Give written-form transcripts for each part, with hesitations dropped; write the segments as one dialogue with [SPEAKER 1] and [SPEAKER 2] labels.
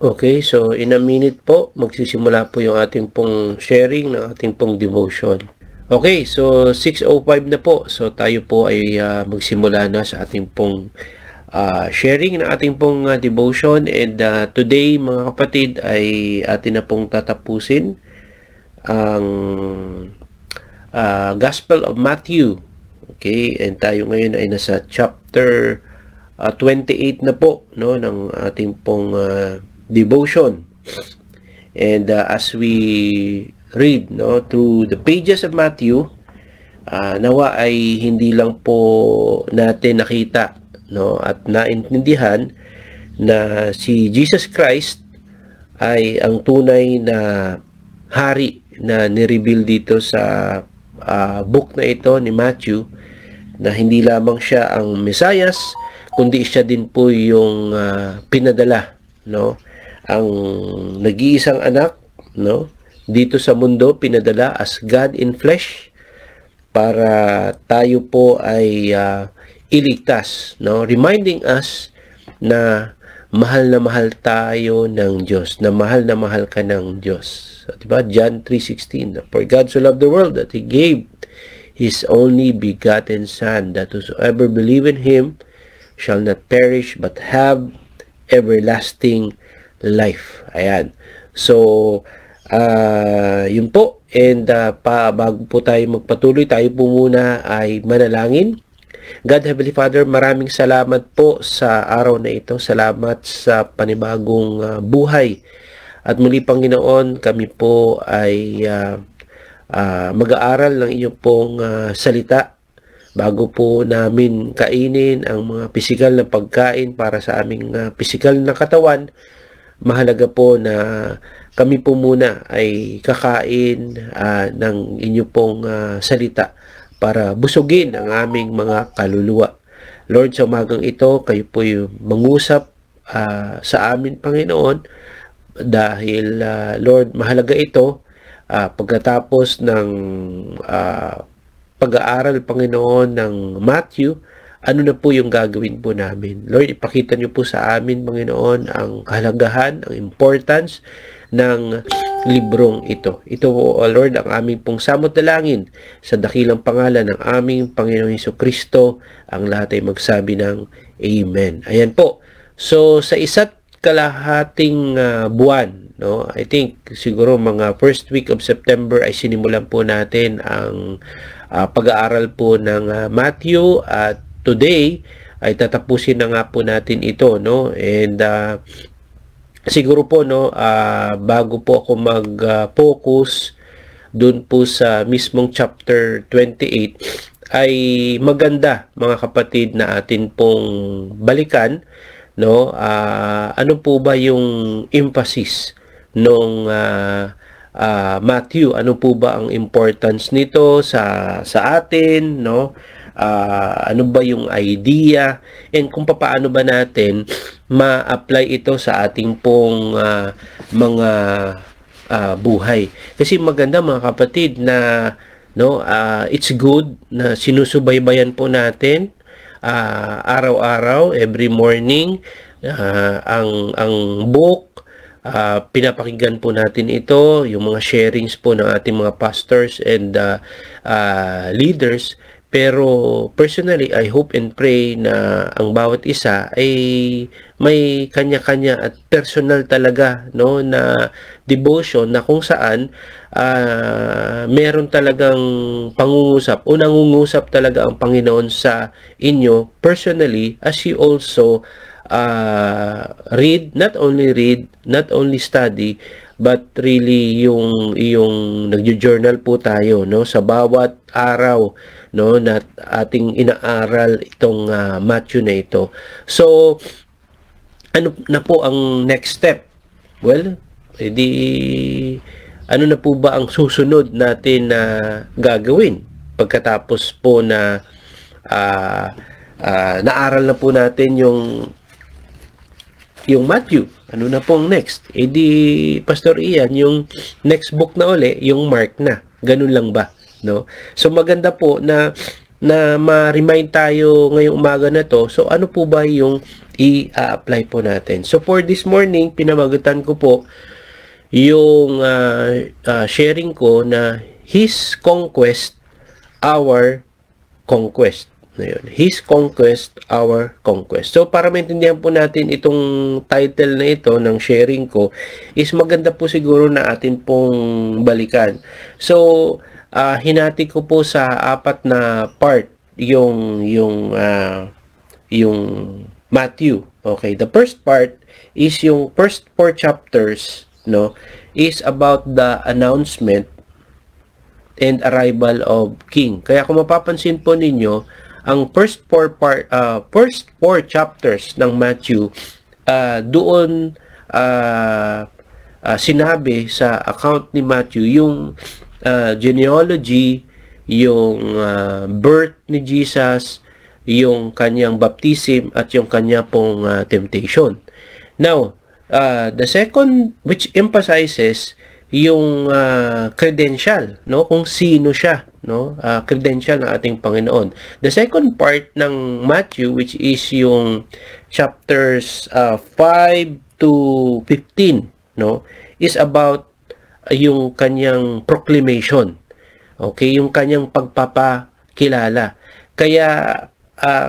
[SPEAKER 1] Okay, so in a minute po, magsisimula po yung ating pong sharing ng ating pong devotion. Okay, so 6:05 na po. So tayo po ay magsimula na sa ating pong sharing ng ating pong devotion. And today, mga kapatid, ay atin na pong tatapusin ang Gospel of Matthew. Okay, and tayo ngayon ay nasa chapter 28 na po, no, ng ating pong devotion. And as we read, no, through the pages of Matthew, nawa ay hindi lang po natin nakita, no, at naintindihan na si Jesus Christ ay ang tunay na hari na nireveal dito sa book na ito ni Matthew, na hindi lamang siya ang Mesiyas, kundi siya din po yung pinadala, no, ang nag-iisang anak, no, dito sa mundo, pinadala as God in flesh para tayo po ay iligtas, no, reminding us na mahal tayo ng Diyos, na mahal ka ng Diyos. Diba? John 3:16, for God so loved the world that He gave His only begotten Son, that whosoever believe in Him shall not perish but have everlasting life. Ayan. So, yun po. And bago po tayo magpatuloy, tayo po muna ay manalangin. God, Heavenly Father, maraming salamat po sa araw na ito. Salamat sa panibagong buhay. At muli, Panginoon, kami po ay mag-aaral ng iyong pong salita bago po namin kainin ang mga pisikal na pagkain para sa aming pisikal na katawan. Mahalaga po na kami po muna ay kakain ng inyong pong salita para busugin ang aming mga kaluluwa. Lord, sa umagang ito, kayo po yung mangusap sa amin, Panginoon, dahil Lord, mahalaga ito pagkatapos ng pag-aaral, Panginoon, ng Matthew, ano na po yung gagawin po namin. Lord, ipakita niyo po sa amin, Panginoon, ang kahalagahan, ang importance ng librong ito. Ito po, Lord, ang aming pong samot dalangin sa dakilang pangalan ng aming Panginoong Hesukristo. Ang lahat ay magsabi ng Amen. Ayan po. So, sa isa't kalahating buwan, no, I think siguro mga first week of September ay sinimulan po natin ang pag-aaral po ng Matthew, at today ay tatapusin na nga po natin ito, no. And siguro po, no, bago po ako mag-focus dun po sa mismong chapter 28, ay maganda, mga kapatid, na atin pong balikan, no, ano po ba yung emphasis nung Matthew, ano po ba ang importance nito sa atin, no? Ano ba yung idea, and kung paano ba natin ma-apply ito sa ating pong mga buhay. Kasi maganda, mga kapatid, na no, it's good na sinusubaybayan po natin araw-araw, every morning, ang book. Pinapakinggan po natin ito, yung mga sharings po ng ating mga pastors and leaders. Pero personally, I hope and pray na ang bawat isa ay may kanya-kanya at personal talaga, no, na devotion, na kung saan meron talagang pangungusap o nangungusap talaga ang Panginoon sa inyo personally, as you also read, not only study, but really yung nagjo-journal po tayo, no, sa bawat araw, no, na ating inaaral itong Matthew na ito. So, ano na po ang next step? Well, edi ano na po ba ang susunod natin na gagawin pagkatapos po na naaral na po natin yung Matthew? Ano na pong next? Eh di, Pastor Ian, yung next book na uli, yung Mark na. Ganun lang ba? No? So, maganda po na ma-remind tayo ngayong umaga na to. So, ano po ba yung i-apply po natin. So for this morning, pinamagutan ko po yung sharing ko na His conquest, our conquest. Ngayon, His conquest, our conquest. So, para maintindihan po natin itong title na ito ng sharing ko, is maganda po siguro na atin pong balikan. So, hinati ko po sa 4 na part yung Matthew. Okay, the first part is yung first 4 chapters, no, is about the announcement and arrival of King. Kaya kung mapapansin po ninyo, ang first 4 chapters ng Matthew, doon sinabi sa account ni Matthew yung genealogy, yung birth ni Jesus, yung kanyang baptism, at yung kanya pong temptation. Now, the second, which emphasizes yung credential, no, kung sino siya, no, credential ng ating Panginoon. The second part ng Matthew, which is yung chapters 5 to 15, no, is about yung kanyang proclamation. Okay, yung kanyang pagpapakilala. Kaya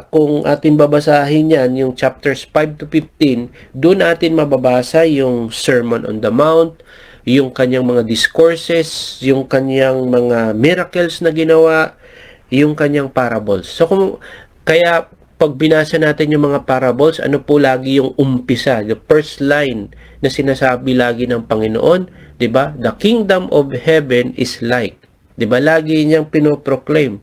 [SPEAKER 1] kung atin babasahin yan, yung chapters 5 to 15, doon natin mababasa yung Sermon on the Mount, yung kanyang mga discourses, yung kanyang mga miracles na ginawa, yung kanyang parables. So, kaya pag binasa natin yung mga parables, ano po lagi yung umpisa, the first line na sinasabi lagi ng Panginoon, 'di ba? The kingdom of heaven is like. 'Di ba? Lagi niyang pinoproclaim,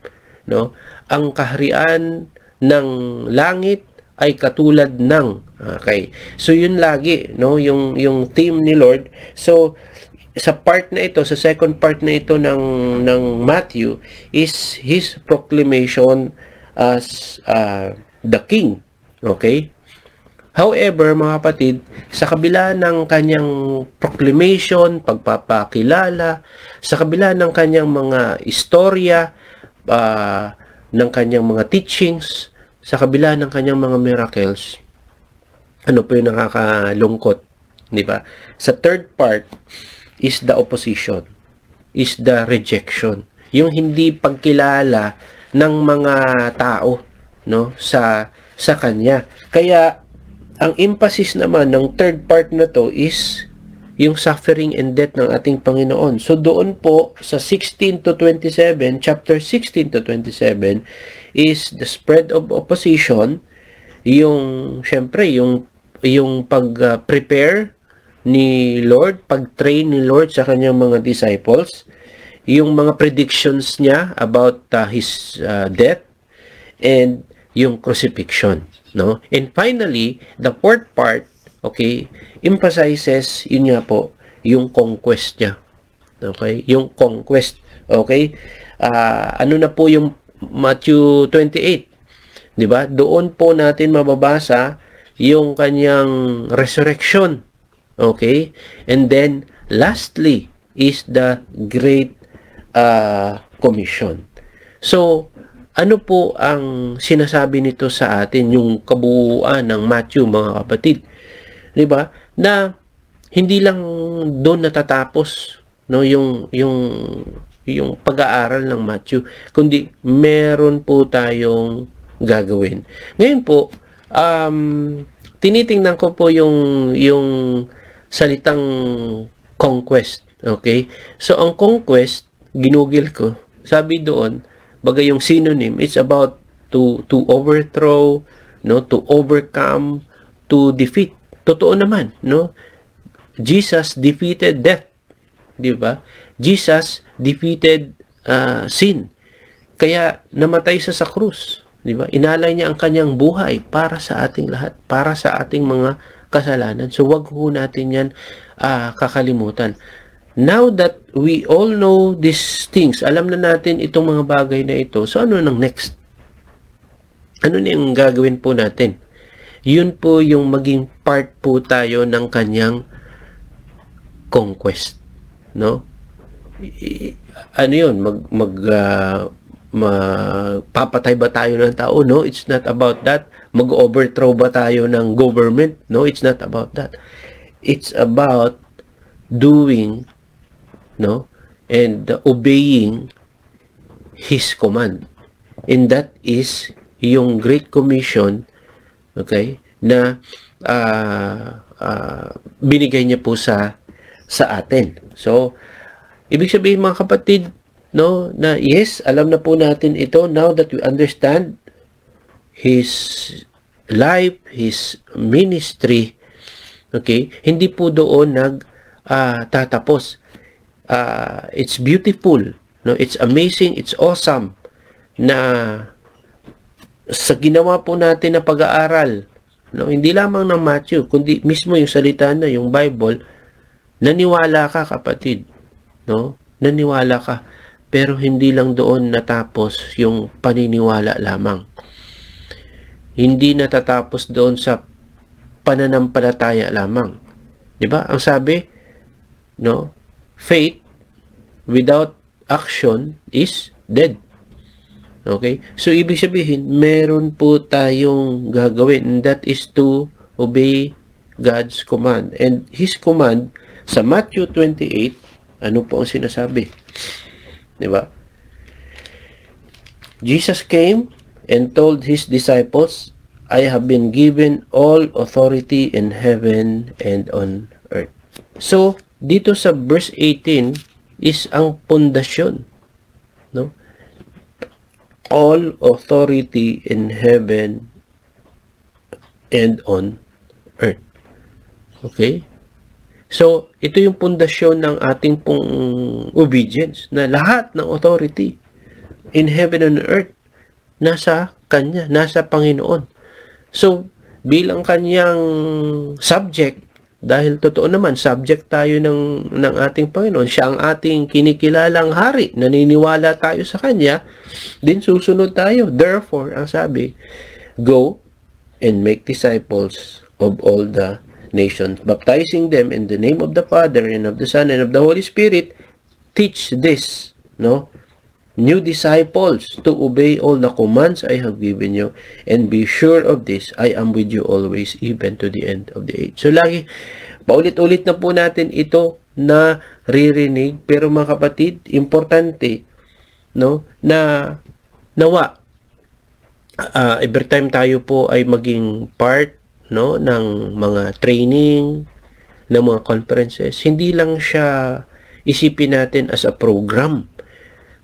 [SPEAKER 1] no? Ang kaharian ng langit ay katulad ng. Okay. So yun lagi, no, yung theme ni Lord. So sa part na ito, sa second part na ito ng Matthew is his proclamation as the king. Okay? However, mga kapatid, sa kabila ng kanyang proclamation, pagpapakilala, sa kabila ng kanyang mga istorya, ng kanyang mga teachings, sa kabila ng kanyang mga miracles, ano po yung nakakalungkot, di ba? Sa third part is the opposition, is the rejection, yung hindi pagkilala ng mga tao, no, sa kanya. Kaya ang emphasis naman ng third part na to is yung suffering and death ng ating Panginoon. So doon po sa 16 to 27, chapter 16 to 27 is the spread of opposition, yung syempre yung pag-prepare ni Lord, pag-train ni Lord sa kanyang mga disciples, yung mga predictions niya about his death, and yung crucifixion, no? And finally, the fourth part, okay, emphasizes yun nga po, yung conquest niya. Okay? Yung conquest, okay? Ano na po yung Matthew 28, 'di ba? Doon po natin mababasa yung kanyang resurrection. Okay? And then lastly is the Great Commission. So, ano po ang sinasabi nito sa atin, yung kabuuan ng Matthew, mga kapatid? 'Di ba? Na hindi lang doon natatapos, no, yung pag-aaral ng Matthew, kundi meron po tayong gagawin. Ngayon po, tinitingnan ko po yung salitang conquest. Okay? So, ang conquest, ginugil ko, sabi doon, bagay yung synonym, it's about to overthrow, no, to overcome, to defeat. Totoo naman, no? Jesus defeated death, di ba? Jesus defeated sin. Kaya namatay siya sa krus, di ba? Inalay niya ang kanyang buhay para sa ating lahat, para sa ating mga kasalanan. So wag ho natin 'yan kakalimutan. Now that we all know these things, alam na natin itong mga bagay na ito, so ano nang next? Ano na yung gagawin po natin? Yun po yung maging part po tayo ng kanyang conquest, no? Ano yun? Papatay ba tayo ng tao? No, it's not about that. Mag-overthrow ba tayo ng government? No, it's not about that. It's about doing, no, and obeying His command. And that is yung Great Commission, okay, na binigay niya po sa atin. So, ibig sabihin mga kapatid, no, na yes, alam na po natin ito now that we understand His life, His ministry. Okay? Hindi po doon tatapos. It's beautiful, no? It's amazing, it's awesome na sa ginawa po natin na pag-aaral, no, hindi lamang ng Matthew, kundi mismo yung salita na yung Bible, naniwala ka kapatid, no? Naniwala ka. Pero hindi lang doon natapos yung paniniwala lamang. Hindi natatapos doon sa pananampalataya lamang. 'Di ba? Ang sabi, no, faith without action is dead. Okay? So ibig sabihin, meron po tayong gagawin, and that is to obey God's command. And His command sa Matthew 28, ano po ang sinasabi? Diba? Jesus came and told His disciples, I have been given all authority in heaven and on earth. So, dito sa verse 18 is ang pundasyon, no? All authority in heaven and on earth. Okay? So, ito yung pundasyon ng ating pong obedience, na lahat ng authority in heaven and earth nasa Kanya, nasa Panginoon. So, bilang Kanyang subject, dahil totoo naman, subject tayo ng ating Panginoon, siya ang ating kinikilalang hari, naniniwala tayo sa Kanya, din susunod tayo. Therefore, ang sabi, go and make disciples of all the nations, baptizing them in the name of the Father and of the Son and of the Holy Spirit. Teach this, no, new disciples to obey all the commands I have given you, and be sure of this, I am with you always, even to the end of the age. So lagi, paulit-ulit na po natin ito na ririnig, pero mga kapatid, importante, no, na nawa, every time tayo po ay maging part, no, ng mga training, ng mga conferences, hindi lang siya isipin natin as a program,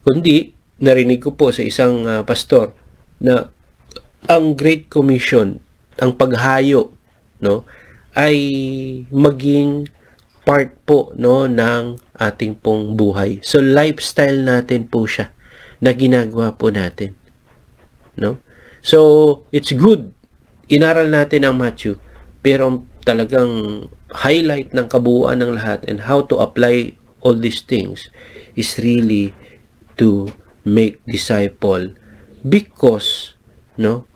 [SPEAKER 1] kundi narinig ko po sa isang pastor na ang Great Commission, ang paghayo, no, ay maging part po, no, ng ating pong buhay. So lifestyle natin po siya na ginagawa po natin, no. So it's good, inaral natin ang Matthew, pero talagang highlight ng kabuuan ng lahat and how to apply all these things is really to make disciple, because, no,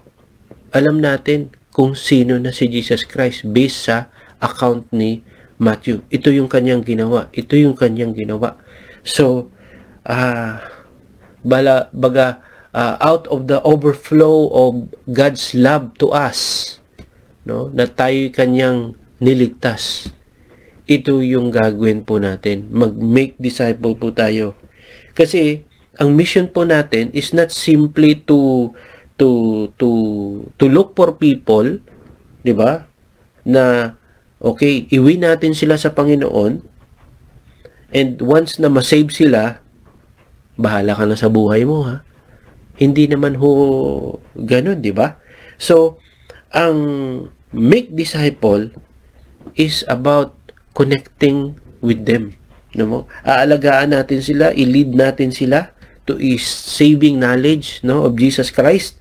[SPEAKER 1] alam natin kung sino na si Jesus Christ based sa account ni Matthew. Ito yung kanyang ginawa. Ito yung kanyang ginawa. So, out of the overflow of God's love to us, no, na tayo kanyang niligtas, ito yung gagawin po natin. Mag-make disciple po tayo. Kasi ang mission po natin is not simply to look for people, 'di ba? Na okay, iwi natin sila sa Panginoon, and once na ma-save sila, bahala ka na sa buhay mo, ha. Hindi naman ho ganun, 'di ba? So, ang make disciple is about connecting with them. No? Aalagaan natin sila, i-lead natin sila to is saving knowledge, no, of Jesus Christ.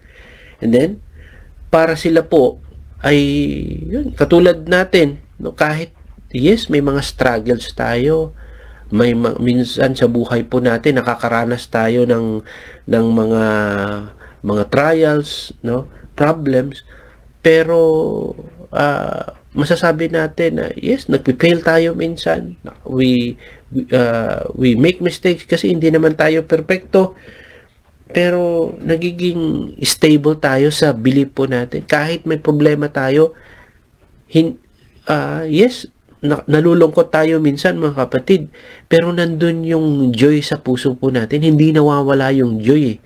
[SPEAKER 1] And then, para sila po ay yun, katulad natin, no, kahit yes, may mga struggles tayo, may minsan sa buhay po natin nakakaranas tayo ng mga trials, no, problems, pero masasabi natin na yes, nagpi-fail tayo minsan, we make mistakes kasi hindi naman tayo perfecto, pero nagiging stable tayo sa belief po natin. Kahit may problema tayo, yes, nalulungkot tayo minsan mga kapatid, pero nandun yung joy sa puso po natin. Hindi nawawala yung joy.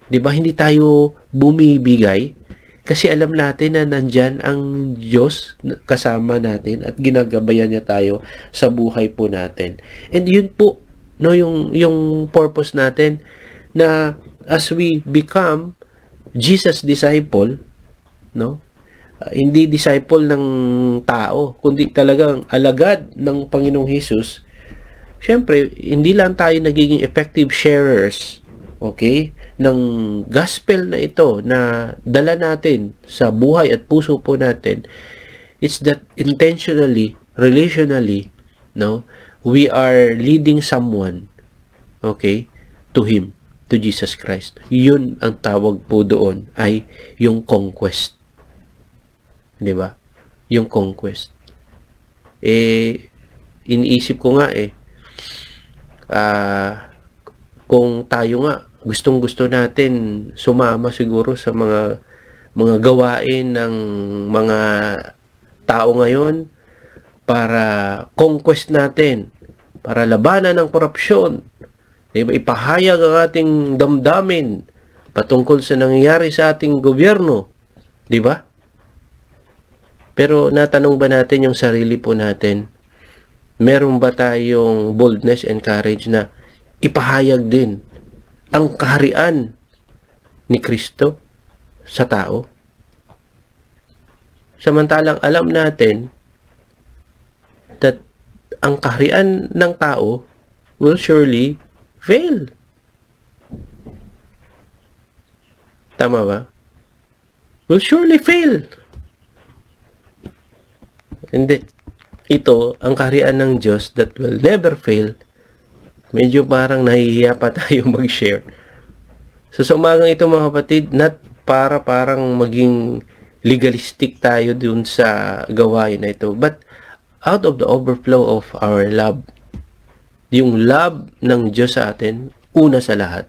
[SPEAKER 1] 'Di ba? Hindi tayo bumibigay kasi alam natin na nandyan ang Diyos kasama natin at ginagabayan niya tayo sa buhay po natin. And yun po, no, yung purpose natin na as we become Jesus disciple, no? Hindi disciple ng tao, kundi talagang alagad ng Panginoong Hesus. Siyempre, hindi lang tayo nagiging effective sharers, okay, ng gospel na ito na dala natin sa buhay at puso po natin. It's that intentionally, relationally, no, we are leading someone, okay, to Him, to Jesus Christ. Yun ang tawag po doon ay yung conquest. 'Di ba? Yung conquest. Iniisip ko nga kung tayo nga gustong-gusto natin sumama siguro sa mga gawain ng mga tao ngayon para conquest natin, para labanan ng korupsyon, diba? Ipahayag ang ating damdamin patungkol sa nangyayari sa ating gobyerno, di ba? Pero natanong ba natin yung sarili po natin? Meron ba tayong boldness and courage na ipahayag din ang kaharian ni Kristo sa tao? Samantalang alam natin that ang kaharian ng tao will surely fail. Tama ba? Will surely fail. Hindi. Ito, ang kaharian ng Diyos that will never fail. Medyo parang nahihiya pa tayo mag-share. So, sa umagang ito mga kapatid, not parang maging legalistic tayo dun sa gawain na ito. But, out of the overflow of our love, yung love ng Diyos sa atin, una sa lahat,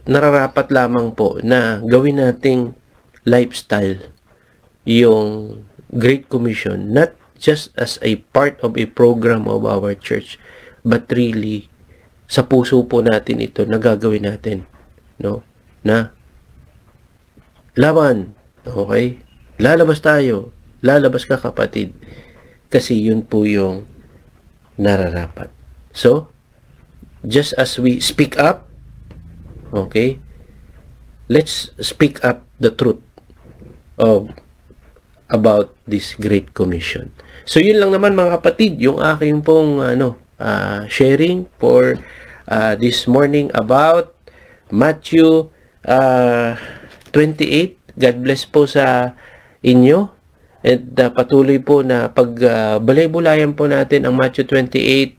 [SPEAKER 1] nararapat lamang po na gawin nating lifestyle yung Great Commission, not just as a part of a program of our church, but really sa puso po natin ito na gagawin natin, no? Na laban, okay? Lalabas tayo, lalabas ka kapatid, kasi yun po yung nararapat. So, just as we speak up, okay, let's speak up the truth about this Great Commission. So, yun lang naman mga kapatid, yung aking pong sharing for this morning about Matthew 28. God bless po sa inyo. At patuloy po na pagbalay-bulayan po natin ang Matthew 28.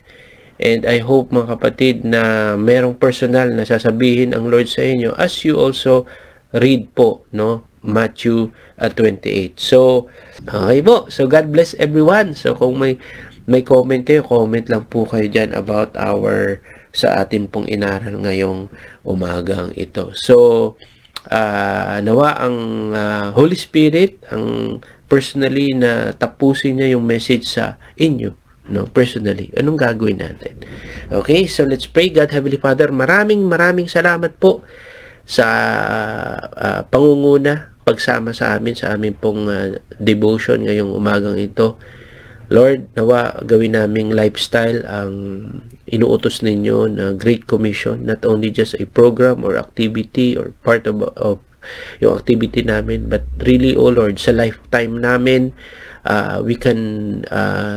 [SPEAKER 1] And I hope mga kapatid na merong personal na sasabihin ang Lord sa inyo as you also read po, no, Matthew 28. So, okay po. So, God bless everyone. So, kung may comment kayo, comment lang po kayo dyan about sa ating pong inaral ngayong umagang ito. So, nawa ang Holy Spirit, ang personally na tapusin niya yung message sa inyo, no, personally. Anong gagawin natin? Okay, so let's pray. God, Heavenly Father, maraming salamat po sa pangunguna, pagsama sa amin sa aming pong devotion ngayong umagang ito. Lord, nawa gawin naming lifestyle ang inuutos ninyo na Great Commission, not only just a program or activity or part of yung activity namin, but really, oh Lord, sa lifetime namin, we can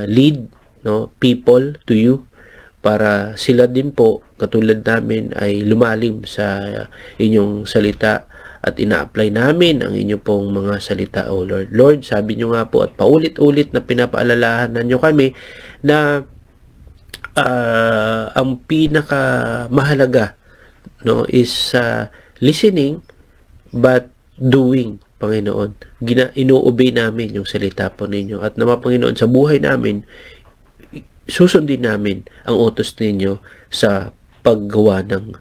[SPEAKER 1] lead, no, people to you para sila din po, katulad namin, ay lumalim sa inyong salita at ina-apply namin ang inyong pong mga salita, oh Lord. Lord, sabi nyo nga po at paulit-ulit na pinapaalalahanan nyo kami na ang pinaka mahalaga, no, is listening but doing, Panginoon. Ino-obey namin yung salita po ninyo. At naman, Panginoon, sa buhay namin, susundin namin ang utos ninyo sa paggawa ng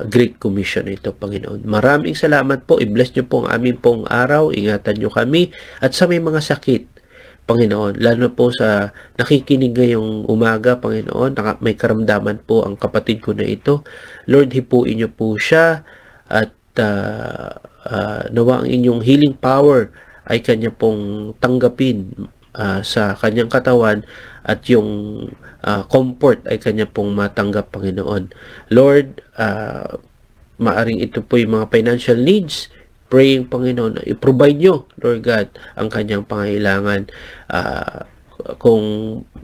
[SPEAKER 1] Great Commission ito, Panginoon. Maraming salamat po. I-bless niyo po ang aming pong araw. Ingatan niyo kami. At sa may mga sakit, Panginoon, lalo na po sa nakikinig ngayong umaga, Panginoon, may karamdaman po ang kapatid ko na ito. Lord, hipuin niyo po siya at nawa ang inyong healing power ay kanya pong tanggapin sa kanyang katawan at yung comfort ay kanya pong matanggap, Panginoon. Lord, maaring ito po yung mga financial needs, praying, Panginoon, i-provide nyo, Lord God, ang kanyang pangailangan. Kung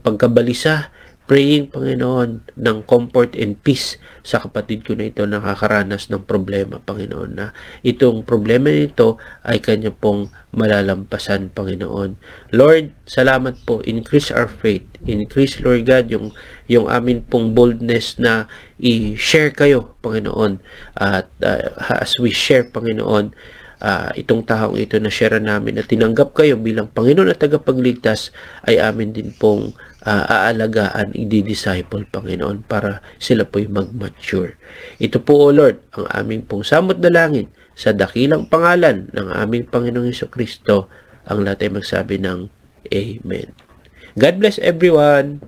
[SPEAKER 1] pagkabalisa, praying, Panginoon, ng comfort and peace sa kapatid ko na ito nakakaranas ng problema, Panginoon, na itong problema nito ay kanya pong malalampasan, Panginoon. Lord, salamat po. Increase our faith. Increase, Lord God, yung amin pong boldness na i-share kayo, Panginoon. At as we share, Panginoon, itong taong ito na share namin na tinanggap kayo bilang Panginoon at tagapagligtas ay amin din pong aalagaan, i-disciple, Panginoon, para sila po'y mag-mature. Ito po, O Lord, ang aming pong samot dalangin sa dakilang pangalan ng aming Panginoong Hesukristo. Ang lahat ay magsabi ng Amen. God bless everyone.